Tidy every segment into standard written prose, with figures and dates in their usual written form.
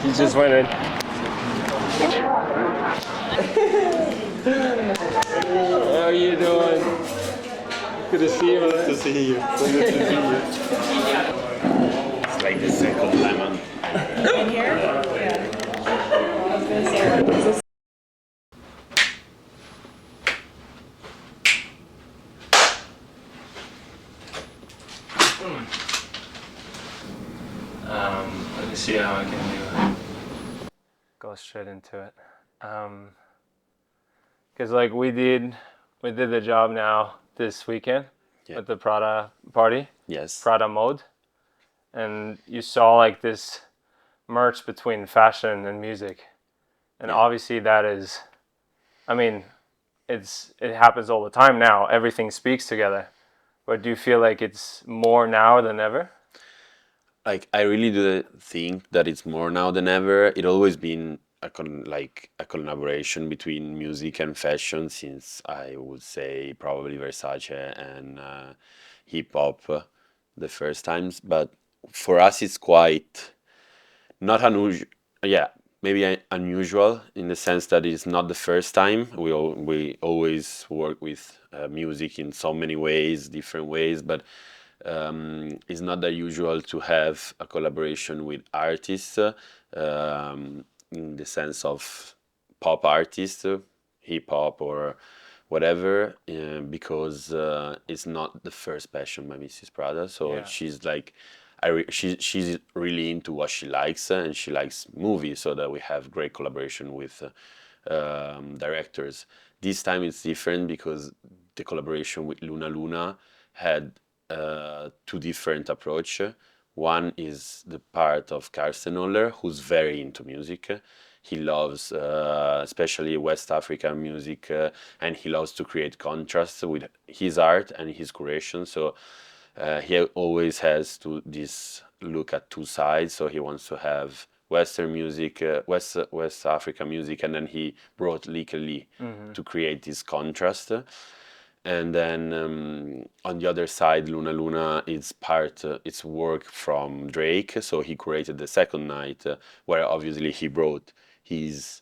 He just went in. How are you doing? Good to see you, man. Good to see you. So good to see you. It's like the second lemon. In here? Yeah. I was gonna say, like, is this Let me see how I can do it. Go straight into it. Because like we did the job now this weekend with the Prada party, Yes. Prada mode, and you saw like this merge between fashion and music, and obviously that is, I mean, it happens all the time now. Everything speaks together, but do you feel like it's more now than ever? Like I really do think that it's more now than ever. It always been a collaboration between music and fashion since I would say probably Versace and hip hop the first times. But for us, it's quite not unusual. Yeah, maybe unusual in the sense that it's not the first time. We always work with music in so many ways, different ways, but it's not that usual to have a collaboration with artists in the sense of pop artists, hip hop or whatever, because it's not the first passion by Mrs. Prada. So she's like, she's really into what she likes, and she likes movies, so that we have great collaboration with directors. This time it's different because the collaboration with Luna Luna had two different approach. One is the part of Karsten Oller, who's very into music. He loves especially West African music, and he loves to create contrast with his art and his curation. So he always has to this look at two sides. So he wants to have Western music, West African music, and then he brought Lee to create this contrast. And then on the other side, Luna Luna is it's work from Drake. So he created the second night, where obviously he brought his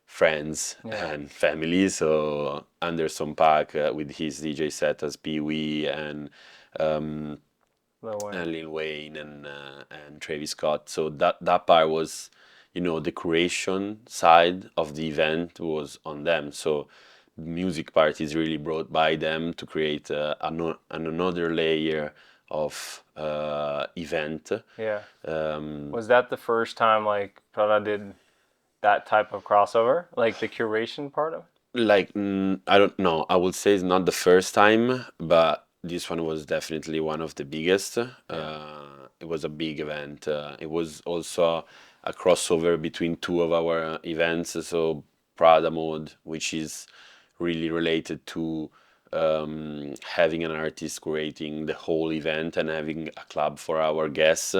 friends and family. So Anderson Paak with his DJ set as Pee Wee and Lil Wayne and Travis Scott. So that part was, the curation side of the event was on them. So music part is really brought by them to create another layer of event. Yeah. Was that the first time like Prada did that type of crossover, like the curation part of it? Like I don't know. I would say it's not the first time, but this one was definitely one of the biggest. It was a big event. It was also a crossover between two of our events. So Prada Mode, which is really related to having an artist creating the whole event and having a club for our guests,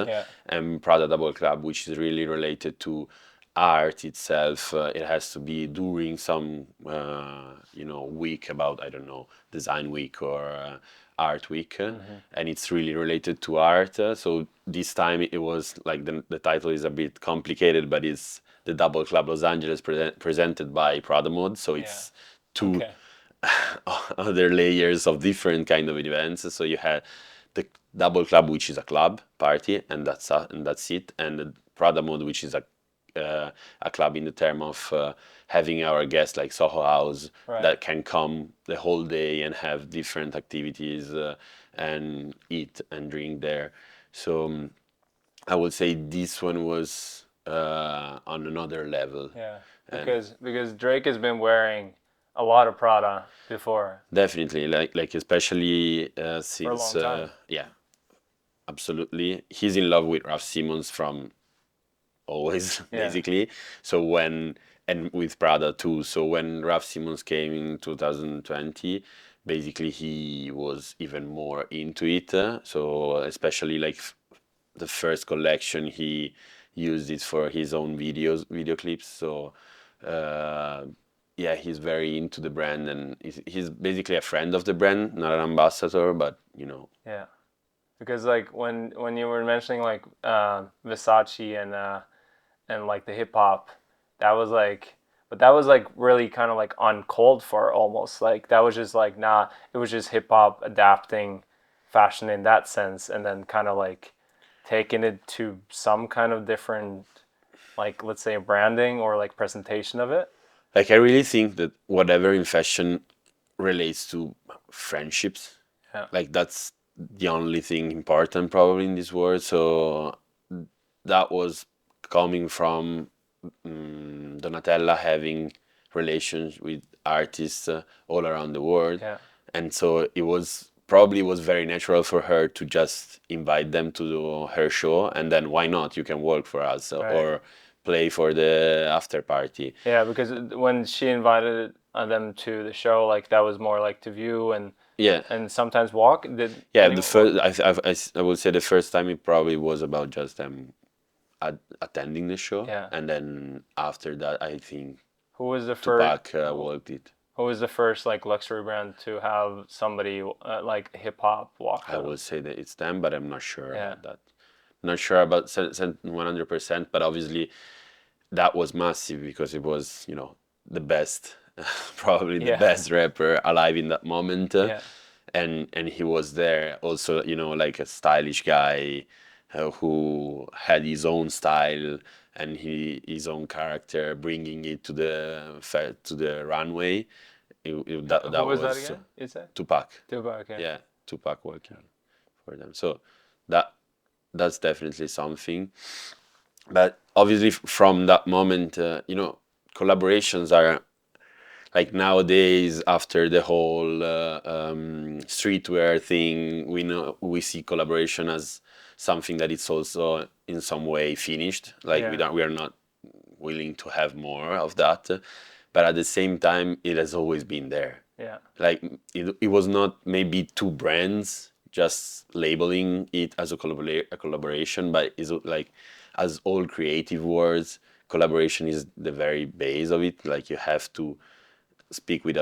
and Prada Double Club, which is really related to art itself. It has to be during some week about, I don't know, design week or art week, and it's really related to art. So this time it was like the title is a bit complicated, but it's the Double Club Los Angeles presented by Prada Mode. So it's two other layers of different kind of events. So you had the Double Club, which is a club party, and that's it, and the Prada Mode, which is a club in the term of having our guests like Soho House that can come the whole day and have different activities and eat and drink there. So I would say this one was on another level. Yeah, because Drake has been wearing a lot of Prada before. Definitely, like especially since for a long time. Yeah, absolutely. He's in love with Raf Simons from always, basically. So and with Prada too. So when Raf Simons came in 2020, basically he was even more into it. So especially like the first collection, he used it for his own video clips. So yeah, he's very into the brand, and he's basically a friend of the brand, not an ambassador, but Yeah, because like when you were mentioning like Versace and like the hip hop, that was like, but that was like really kind of like uncalled for almost. Like that was just like nah, it was just hip hop adapting fashion in that sense, and then kind of like taking it to some kind of different, like let's say branding or like presentation of it. Like I really think that whatever in fashion relates to friendships, Yeah. like that's the only thing important probably in this world. So that was coming from Donatella having relations with artists all around the world, Yeah. and so it was probably was very natural for her to just invite them to her show, and then why not? You can work for us Right. or play for the after party. Yeah, because when she invited them to the show, like that was more like to view Yeah, and sometimes walk. Did yeah. The anyone? first, I would say the first time it probably was about just them attending the show, Yeah. and then after that, I think Who was the first? Tupac walked it. Who was the first like luxury brand to have somebody like hip hop walk I them? will say that it's them, but I'm not sure Yeah. about that. Not sure about 100%, but obviously that was massive because it was, the best, probably the Yeah. best rapper alive in that moment. Yeah. And he was there also, like a stylish guy who had his own style and his own character, bringing it to the runway. Who That was that was again? You said Tupac. Tupac. Okay. Yeah, Tupac working for them. So that that's definitely something. But obviously, from that moment, collaborations are like nowadays after the whole streetwear thing. We see collaboration as something that it's also in some way finished. Like Yeah. we are not willing to have more of that. But at the same time, it has always been there. Yeah. Like it was not maybe two brands just labeling it as a collaboration, but is like as all creative words, collaboration is the very base of it. Like you have to speak with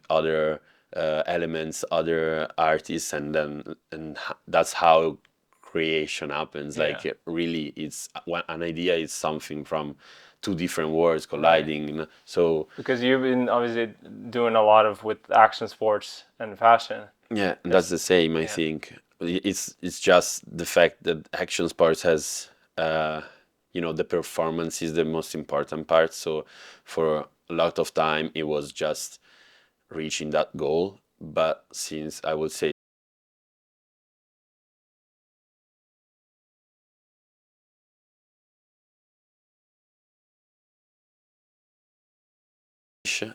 other elements, other artists, and that's how creation happens. Yeah. Like really, it's an idea is something from two different words Right. colliding. So Because you've been obviously doing a lot of with action sports and fashion. yeah, and that's the same. I Yeah. think it's just the fact that action sports has the performance is the most important part. So for a lot of time, it was just reaching that goal. But since I would say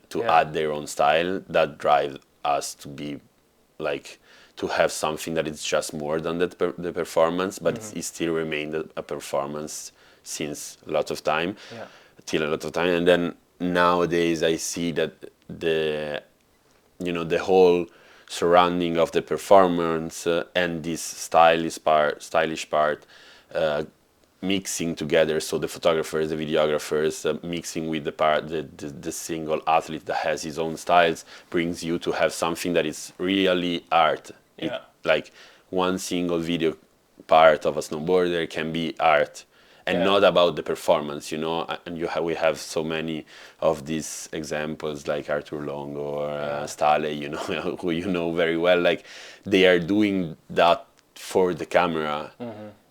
to Yeah. add their own style, that drives us to be like to have something that is just more than the performance, but it still remained a performance since a lot of time, Yeah. till a lot of time. And then nowadays I see that the whole surrounding of the performance and this stylish part uh, mixing together. So the photographers, the videographers, mixing with the single athlete that has his own styles brings you to have something that is really art. It Yeah. like one single video part of a snowboarder can be art and Yeah. not about the performance, and we have so many of these examples like Arthur Long or Stale, who you know very well. Like they are doing that for the camera.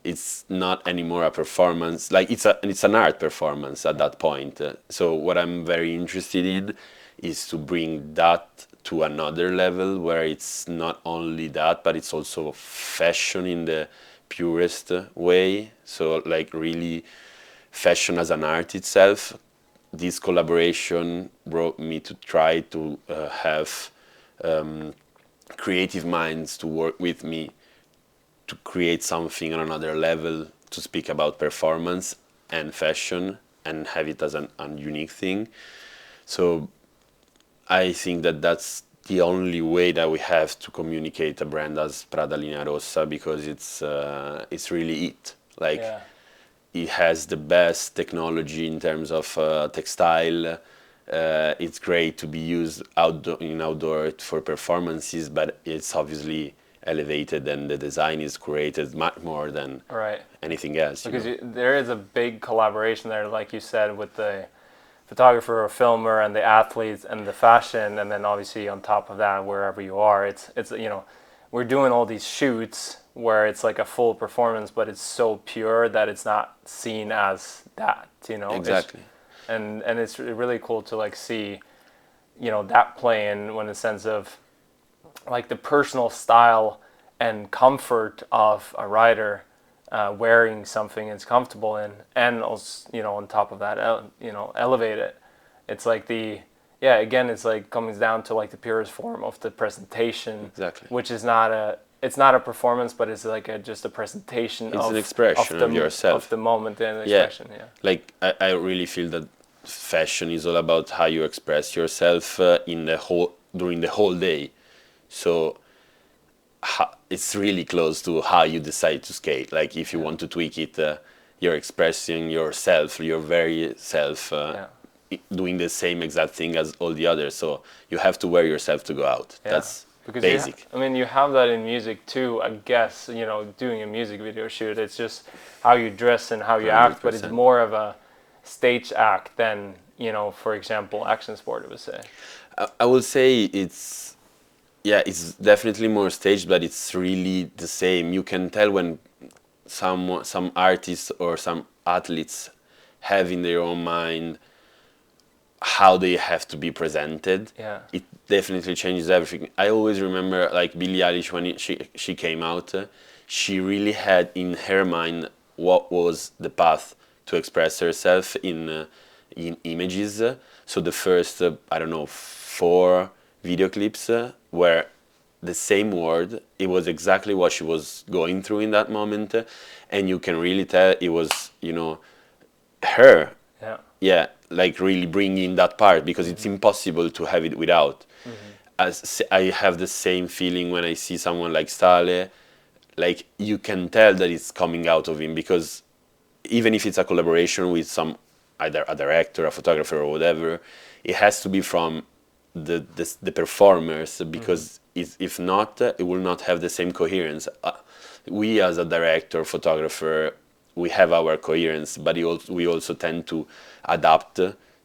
It's not anymore a performance. Like it's an art performance at that point. So what I'm very interested in is to bring that to another level where it's not only that, but it's also fashion in the purest way. So like really fashion as an art itself. This collaboration brought me to try to have creative minds to work with me to create something on another level, to speak about performance and fashion and have it as a unique thing. So I think that that's the only way that we have to communicate a brand as Prada Linea Rossa, because it's really it. Like Yeah. it has the best technology in terms of textile. It's great to be used outdoor for performances, but it's obviously elevated and the design is created much more than Right. anything else. Because there is a big collaboration there, like you said, with the photographer or filmer and the athletes and the fashion, and then obviously on top of that, wherever you are, it's we're doing all these shoots where it's like a full performance, but it's so pure that it's not seen as that, Exactly. And it's really cool to like see, that play in when the sense of like the personal style and comfort of a rider wearing something it's comfortable in, and also on top of that, elevate it. It's like again, it's like comes down to like the purest form of the presentation, Exactly. which is not a performance, but it's like just a presentation It's of an expression of yourself. of the moment and the expression. Yeah. Like I really feel that fashion is all about how you express yourself during the whole day. So it's really close to how you decide to skate. Like if you want to tweak it, you're expressing yourself, your very self, doing the same exact thing as all the others. So you have to wear yourself to go out. Yeah. That's Because basic. you have that in music too, I guess, doing a music video shoot. It's just how you dress and how you act, but it's 100%. more of a stage act than, for example, action sport, I would say. I would say it's definitely more staged, but it's really the same. You can tell when some artists or some athletes have in their own mind how they have to be presented. Yeah. It definitely changes everything. I always remember like Billie Eilish when she came out, she really had in her mind what was the path to express herself in images. So the first I don't know 4 video clips were the same word. It was exactly what she was going through in that moment, and you can really tell it was her. Yeah. Yeah, like really bringing that part because it's impossible to have it without. As I have the same feeling when I see someone like Stale, like you can tell that it's coming out of him because even if it's a collaboration with some either a director, a photographer, or whatever, it has to be from the performers because if not, it will not have the same coherence. We as a director, photographer, we have our coherence, but we also tend to adapt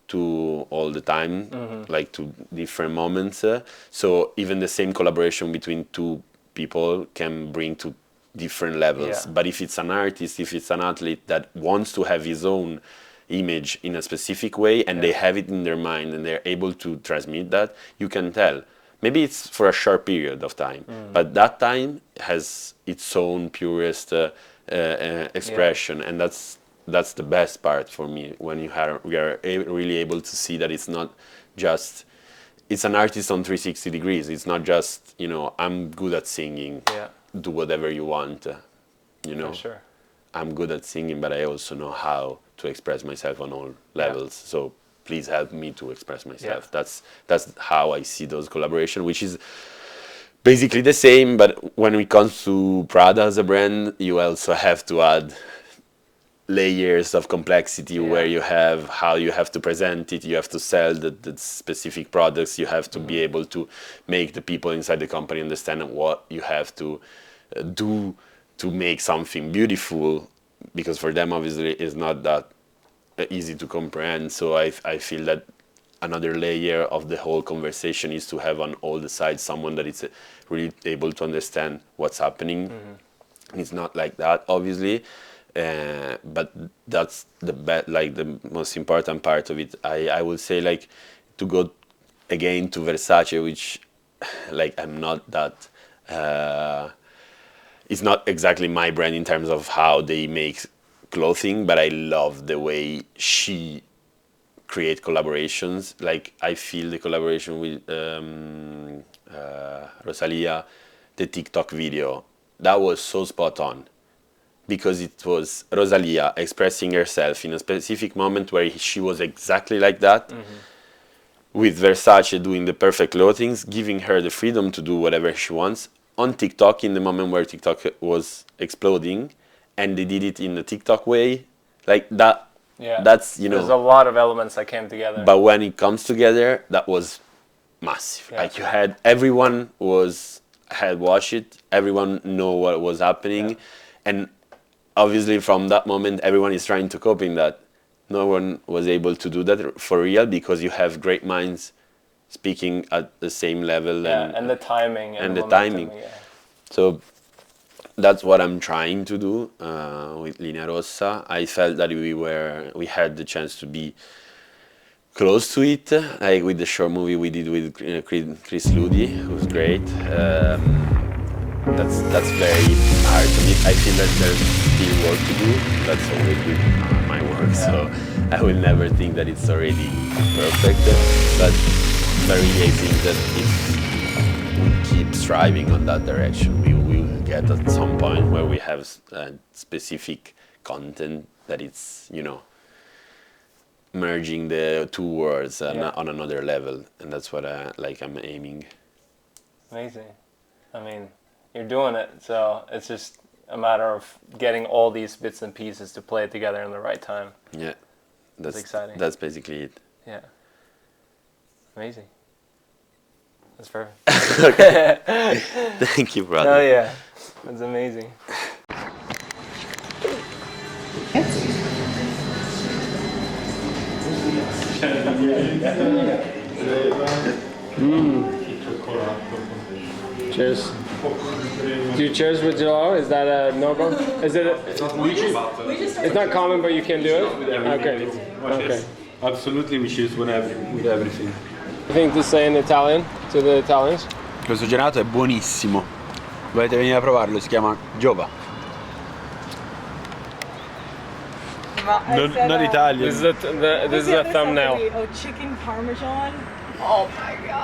to all the time, like to different moments. So even the same collaboration between 2 people can bring to different levels. Yeah. But if it's an artist, if it's an athlete that wants to have his own image in a specific way and they have it in their mind and they're able to transmit that, you can tell. Maybe it's for a short period of time, but that time has its own purest expression, and that's the best part for me when we are really able to see that it's not just it's an artist on 360 degrees. It's not just I'm good at singing. Yeah. Do whatever you want. For sure. I'm good at singing, but I also know how to express myself on all levels. So please help me to express myself. That's how I see those collaborations, which is basically the same. But when it comes to Prada as a brand, you also have to add layers of complexity where you have how you have to present it, you have to sell the specific products, you have to be able to make the people inside the company understand what you have to do to make something beautiful, because for them obviously it's not that easy to comprehend. So I feel that another layer of the whole conversation is to have on all the sides someone that is really able to understand what's happening. It's not like that obviously. But that's the most important part of it. I would say like to go again to Versace, which like I'm not that it's not exactly my brand in terms of how they make clothing, but I love the way she create collaborations. Like I feel the collaboration with Rosalia, the TikTok video, that was so spot on. Because it was Rosalia expressing herself in a specific moment where she was exactly like that, with Versace doing the perfect clothing, giving her the freedom to do whatever she wants on TikTok in the moment where TikTok was exploding, and they did it in the TikTok way, like that. Yeah. That's There's a lot of elements that came together. But when it comes together, that was massive. Yeah. Like you had everyone was had watched it, everyone know what was happening, and obviously from that moment everyone is trying to cope in that. No one was able to do that for real because you have great minds speaking at the same level and the timing and the momentum, timing. Yeah. So that's what I'm trying to do with Linea Rossa. I felt that we had the chance to be close to it, like with the short movie we did with Chris Ludi, who's great. That's very hard to me. I feel that there's still work to do. That's always with my work, so I will never think that it's already perfect. But I think that if we keep striving on that direction, we will get at some point where we have specific content that it's, merging the two worlds on another level, and that's what I'm aiming. Amazing. I mean, you're doing it, so it's just a matter of getting all these bits and pieces to play together in the right time. Yeah, that's exciting. That's basically it. Yeah. Amazing. That's perfect. Thank you, brother. Oh yeah, that's amazing. Cheers. Do you cheers with gelato? Is that a no-go? Is it? It's not common, but you can do it. Okay. Okay. Absolutely, we cheers with everything. Anything to say in Italian to the Italians? Questo gelato è buonissimo. Dovete venire a provarlo, si chiama Giova. Not Italian. This is a thumbnail. Oh, chicken parmesan. Oh my god.